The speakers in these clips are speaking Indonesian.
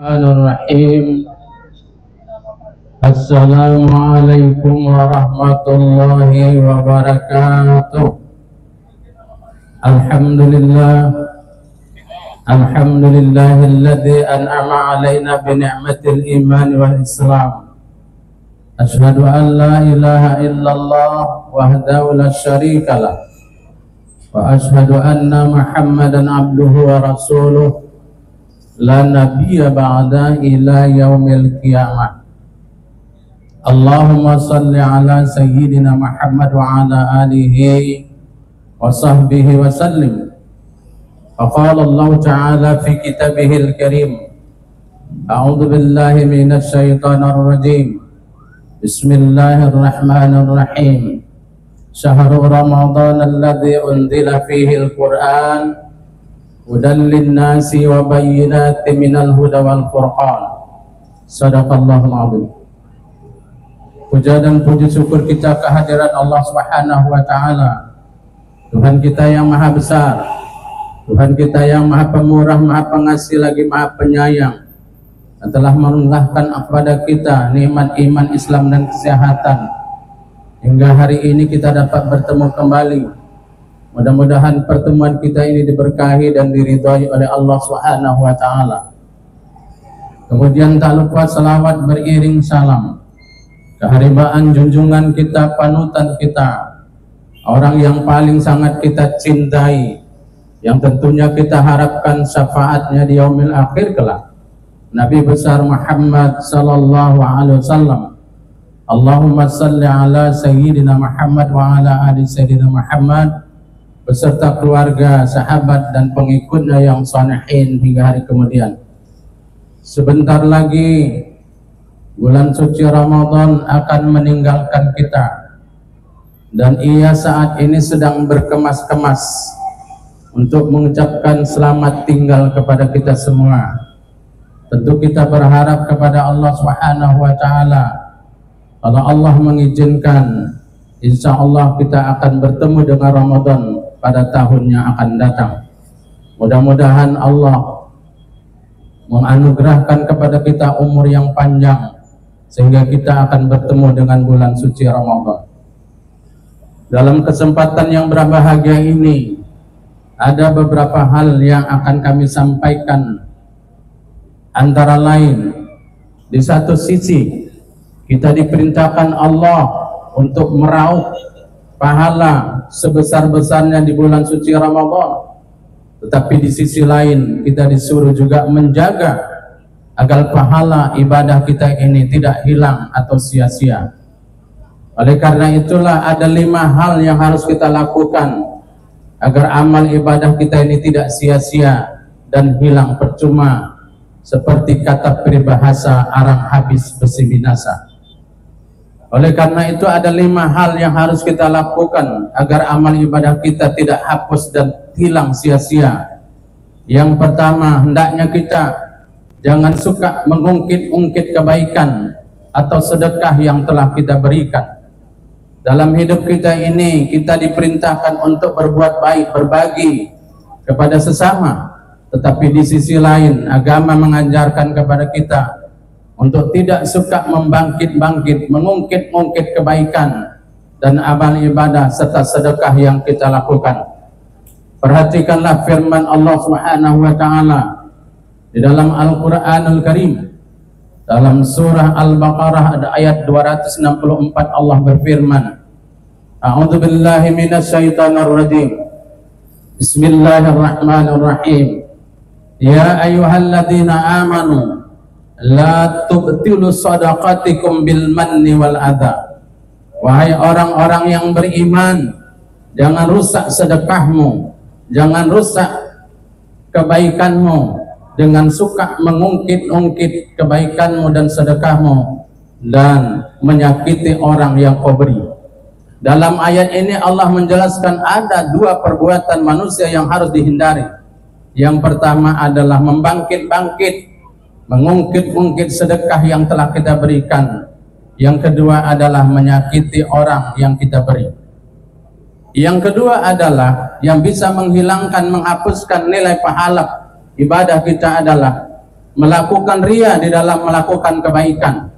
Bismillahirrahmanirrahim. Assalamualaikum warahmatullahi wabarakatuh. Alhamdulillahilladzi an'ama alaina bi ni'matil iman wal islam. Asyhadu an la ilaha illallah wahdahu la syarikalah wa asyhadu anna Muhammadan abduhu wa rasuluh la nabiyya ba'da ila yaumil qiyamah. Allahumma salli ala sayyidina Muhammad wa ala alihi wa sahbihi wa sallim. Faqala Allah ta'ala fi kitabihil karim, a'udzu billahi minasy syaithanir rajim. Bismillahirrahmanirrahim. Syahrul Ramadan alladzi unzila fihi al-Qur'an hudan linnasi wa bayyinatin minal huda wal furqan. Shadaqallahul azim. Puja dan puji syukur kita kehadiran Allah Subhanahu wa taala, Tuhan kita yang maha besar, Tuhan kita yang maha pemurah, maha pengasih lagi maha penyayang, yang telah menurunkan kepada kita nikmat iman, Islam dan kesehatan hingga hari ini kita dapat bertemu kembali. Mudah-mudahan pertemuan kita ini diberkahi dan diridhai oleh Allah Subhanahu wa taala. Kemudian tak lupa salawat beriring salam keharibaan junjungan kita, panutan kita, orang yang paling sangat kita cintai, yang tentunya kita harapkan syafaatnya di yaumil akhir kelak, Nabi besar Muhammad sallallahu alaihi wasallam. Allahumma salli ala sayyidina Muhammad wa ala ali sayyidina Muhammad beserta keluarga, sahabat dan pengikutnya yang salihin hingga hari kemudian. Sebentar lagi bulan suci Ramadan akan meninggalkan kita, dan ia saat ini sedang berkemas-kemas untuk mengucapkan selamat tinggal kepada kita semua. Tentu kita berharap kepada Allah Subhanahu wa taala, kalau Allah mengizinkan, insya Allah kita akan bertemu dengan Ramadan pada tahun yang akan datang. Mudah-mudahan Allah menganugerahkan kepada kita umur yang panjang sehingga kita akan bertemu dengan bulan suci Ramadan. Dalam kesempatan yang berbahagia ini ada beberapa hal yang akan kami sampaikan. Antara lain, di satu sisi kita diperintahkan Allah untuk meraup pahala sebesar-besarnya di bulan suci Ramadan, tetapi di sisi lain kita disuruh juga menjaga agar pahala ibadah kita ini tidak hilang atau sia-sia. Oleh karena itulah ada 5 hal yang harus kita lakukan agar amal ibadah kita ini tidak sia-sia dan hilang percuma, seperti kata peribahasa, arang habis besi binasa. Oleh karena itu ada 5 hal yang harus kita lakukan agar amal ibadah kita tidak hapus dan hilang sia-sia. Yang pertama, hendaknya kita jangan suka mengungkit-ungkit kebaikan atau sedekah yang telah kita berikan. Dalam hidup kita ini kita diperintahkan untuk berbuat baik, berbagi kepada sesama. Tetapi di sisi lain agama mengajarkan kepada kita untuk tidak suka membangkit-bangkit, mengungkit-ungkit kebaikan dan amal ibadah serta sedekah yang kita lakukan. Perhatikanlah firman Allah Subhanahu wa taala di dalam Al-Qur'anul Karim. Dalam surah Al-Baqarah ada ayat 264, Allah berfirman, A'udzu billahi minasy syaithanir rajim. Bismillahirrahmanirrahim. Ya ayyuhalladzina amanu la tubtilu sadaqatikum bil manni wal adha. Wahai orang-orang yang beriman, jangan rusak sedekahmu, jangan rusak kebaikanmu dengan suka mengungkit-ungkit kebaikanmu dan sedekahmu dan menyakiti orang yang kau beri. Dalam ayat ini Allah menjelaskan ada 2 perbuatan manusia yang harus dihindari. Yang pertama adalah membangkit-bangkit, mengungkit-ungkit sedekah yang telah kita berikan. Yang kedua adalah menyakiti orang yang kita beri. Yang kedua adalah yang bisa menghilangkan, menghapuskan nilai pahala ibadah kita adalah melakukan ria di dalam melakukan kebaikan.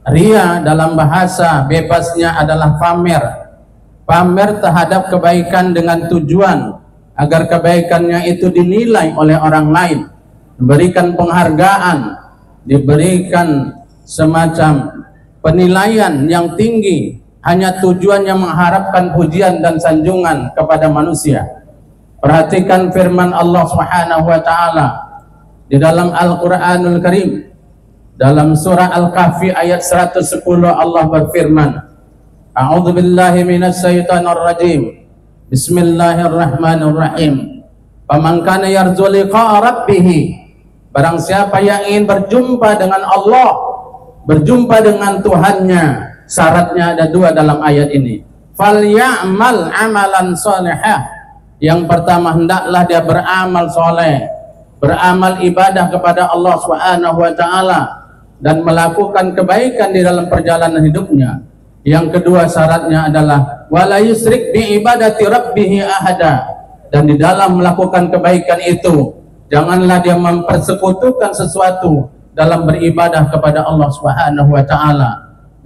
Ria dalam bahasa bebasnya adalah pamer. Pamer terhadap kebaikan dengan tujuan agar kebaikannya itu dinilai oleh orang lain, diberikan penghargaan, diberikan semacam penilaian yang tinggi, hanya tujuannya mengharapkan pujian dan sanjungan kepada manusia. Perhatikan firman Allah Subhanahu wa taala di dalam Al-Qur'anul Karim, dalam surah Al-Kahfi ayat 110, Allah berfirman, A'udzu billahi minasy syaithanir rajim. Bismillahirrahmanirrahim. Faman kana yarju liqa'a rabbih, barang siapa yang ingin berjumpa dengan Allah, berjumpa dengan Tuhannya, syaratnya ada dua dalam ayat ini. Falyamal amalan shalihah. Yang pertama, hendaklah dia beramal soleh, beramal ibadah kepada Allah Subhanahu wa taala dan melakukan kebaikan di dalam perjalanan hidupnya. Yang kedua syaratnya adalah wala yusrik bi ibadati rabbih ahada, dan di dalam melakukan kebaikan itu janganlah dia mempersekutukan sesuatu dalam beribadah kepada Allah Subhanahu wa taala.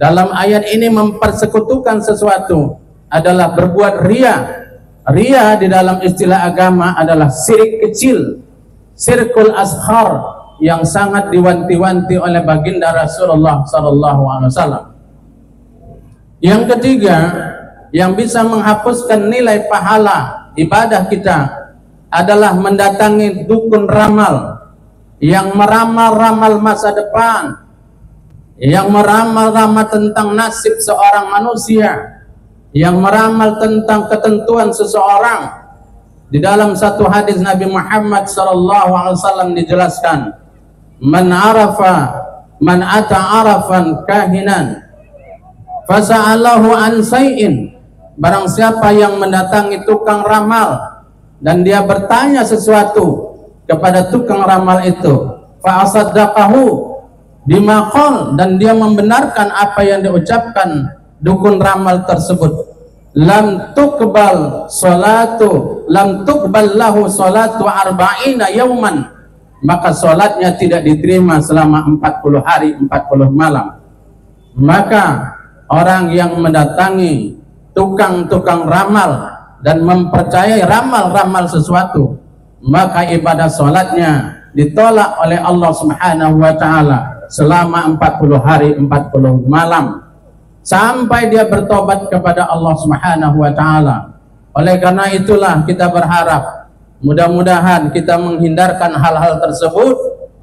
Dalam ayat ini mempersekutukan sesuatu adalah berbuat ria. Ria di dalam istilah agama adalah syirik kecil, syirkul ashar, yang sangat diwanti-wanti oleh baginda Rasulullah SAW. Yang ketiga, yang bisa menghapuskan nilai pahala ibadah kita adalah mendatangi dukun ramal yang meramal-ramal masa depan, yang meramal-ramal tentang nasib seorang manusia, yang meramal tentang ketentuan seseorang. Di dalam satu hadis Nabi Muhammad SAW dijelaskan, man ata arafan kahinan fasa'alahu an say'in, barang siapa yang mendatangi tukang ramal dan dia bertanya sesuatu kepada tukang ramal itu, fa'asaddaqahu bima qala, dan dia membenarkan apa yang diucapkan dukun ramal tersebut, lam tuqbal lahu salatu arba'ina yauman, maka salatnya tidak diterima selama 40 hari 40 malam. Maka orang yang mendatangi tukang-tukang ramal dan mempercayai ramal-ramal sesuatu, maka ibadah salatnya ditolak oleh Allah Subhanahu wa taala selama 40 hari 40 malam, sampai dia bertobat kepada Allah Subhanahu wa taala. Oleh karena itulah kita berharap mudah-mudahan kita menghindarkan hal-hal tersebut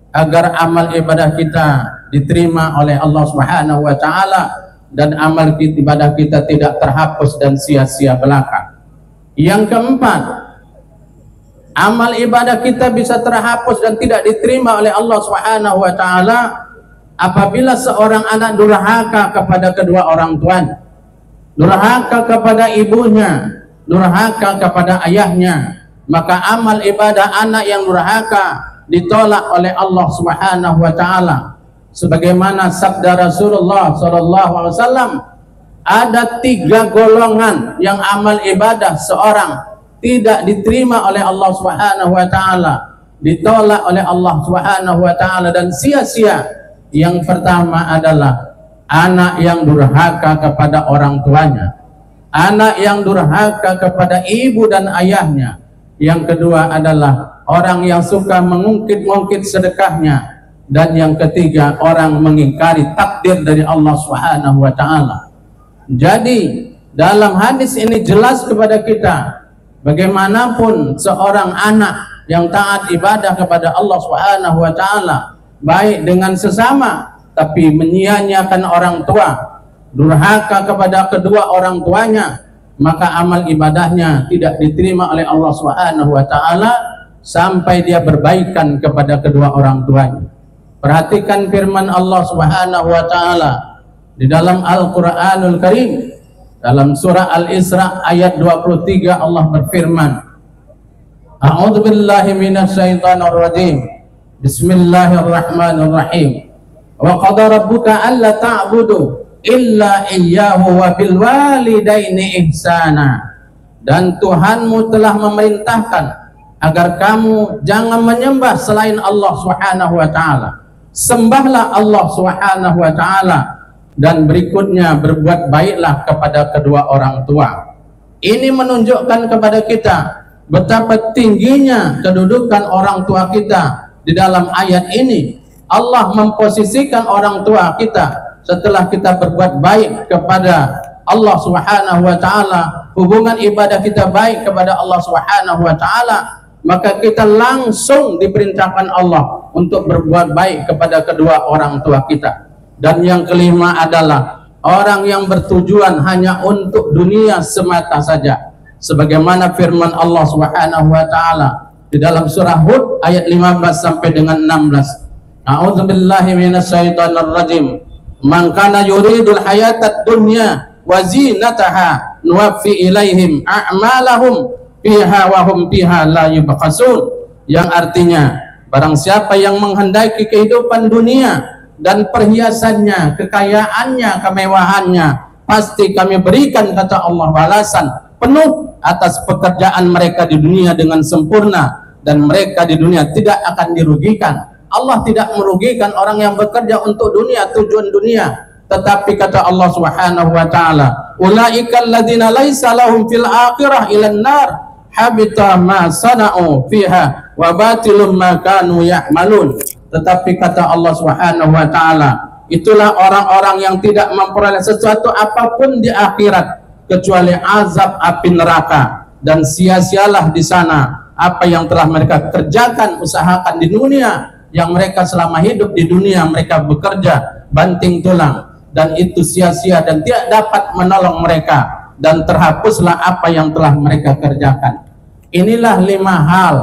agar amal ibadah kita diterima oleh Allah Subhanahu wa taala dan amal ibadah kita tidak terhapus dan sia-sia belaka. Yang keempat, amal ibadah kita bisa terhapus dan tidak diterima oleh Allah Subhanahu wa taala apabila seorang anak durhaka kepada kedua orang tuanya, durhaka kepada ibunya, durhaka kepada ayahnya, maka amal ibadah anak yang durhaka ditolak oleh Allah Subhanahu wa taala. Sebagaimana sabda Rasulullah SAW, ada 3 golongan yang amal ibadah seorang tidak diterima oleh Allah Subhanahu wa taala, ditolak oleh Allah Subhanahu wa taala dan sia-sia. Yang pertama adalah anak yang durhaka kepada orang tuanya, anak yang durhaka kepada ibu dan ayahnya. Yang kedua adalah orang yang suka mengungkit-ungkit sedekahnya, dan yang ketiga orang mengingkari takdir dari Allah Subhanahu wa taala. Jadi dalam hadis ini jelas kepada kita, bagaimanapun seorang anak yang taat ibadah kepada Allah Subhanahu wa taala, baik dengan sesama, tapi menyia-nyiakan orang tua, durhaka kepada kedua orang tuanya, maka amal ibadahnya tidak diterima oleh Allah Subhanahu wa taala sampai dia berbaikan kepada kedua orang tuanya. Perhatikan firman Allah Subhanahu wa taala di dalam Al-Qur'anul Karim, dalam surah Al-Isra ayat 23, Allah berfirman, A'udzu billahi minasyaitonir rajim. Bismillahirrahmanirrahim. Wa qada rabbuka alla ta'budu illa iyyahu wa bil walidaini ihsana. Dan Tuhanmu telah memerintahkan agar kamu jangan menyembah selain Allah Subhanahu wa taala. Sembahlah Allah Subhanahu wa taala, dan berikutnya berbuat baiklah kepada kedua orang tua. Ini menunjukkan kepada kita betapa tingginya kedudukan orang tua kita. Di dalam ayat ini Allah memposisikan orang tua kita setelah kita berbuat baik kepada Allah Subhanahu wa taala, hubungan ibadah kita baik kepada Allah Subhanahu wa taala, maka kita langsung diperintahkan Allah untuk berbuat baik kepada kedua orang tua kita. Dan yang kelima adalah orang yang bertujuan hanya untuk dunia semata saja, sebagaimana firman Allah Subhanahu wa taala di dalam surah Hud ayat 15 sampai dengan 16. A'udzubillahi minasyaitonir rajim. Man kana yuridul hayatad dunya wa zinataha nuwaffi ilaihim a'malahum fiha wa hum fiha la yubqasun. Yang artinya, barang siapa yang menghendaki kehidupan dunia dan perhiasannya, kekayaannya, kemewahannya, pasti kami berikan, kata Allah, balasan penuh atas pekerjaan mereka di dunia dengan sempurna, dan mereka di dunia tidak akan dirugikan. Allah tidak merugikan orang yang bekerja untuk dunia, tujuan dunia. Tetapi kata Allah Subhanahu wa taala, ulaikal ladzina laisa lahum fil akhirah ilan nar habita ma sana'u fiha wa batilum ma kanu ya'malun. Tetapi kata Allah Subhanahu wa taala, itulah orang-orang yang tidak memperoleh sesuatu apapun di akhirat kecuali azab api neraka, dan sia-sialah di sana apa yang telah mereka kerjakan, usahakan di dunia. Yang mereka selama hidup di dunia mereka bekerja banting tulang, dan itu sia-sia dan tidak dapat menolong mereka, dan terhapuslah apa yang telah mereka kerjakan. Inilah 5 hal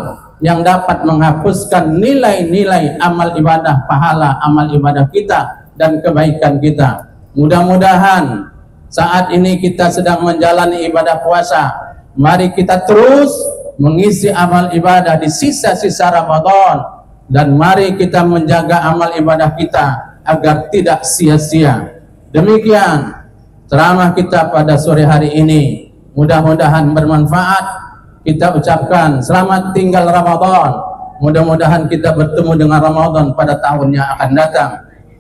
yang dapat menghapuskan nilai-nilai amal ibadah, pahala amal ibadah kita dan kebaikan kita. Mudah-mudahan saat ini kita sedang menjalani ibadah puasa, mari kita terus mengisi amal ibadah di sisa-sisa Ramadan, dan mari kita menjaga amal ibadah kita agar tidak sia-sia. Demikian ceramah kita pada sore hari ini, mudah-mudahan bermanfaat. Kita ucapkan selamat tinggal Ramadan. Mudah-mudahan kita bertemu dengan Ramadan pada tahun yang akan datang.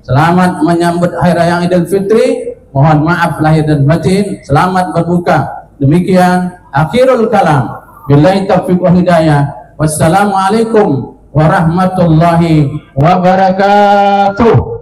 Selamat menyambut Hari Raya Idul Fitri. Mohon maaf lahir dan batin. Selamat berbuka. Demikian akhirul kalam. Billahi taufiq wal hidayah. Wassalamualaikum warahmatullahi wabarakatuh.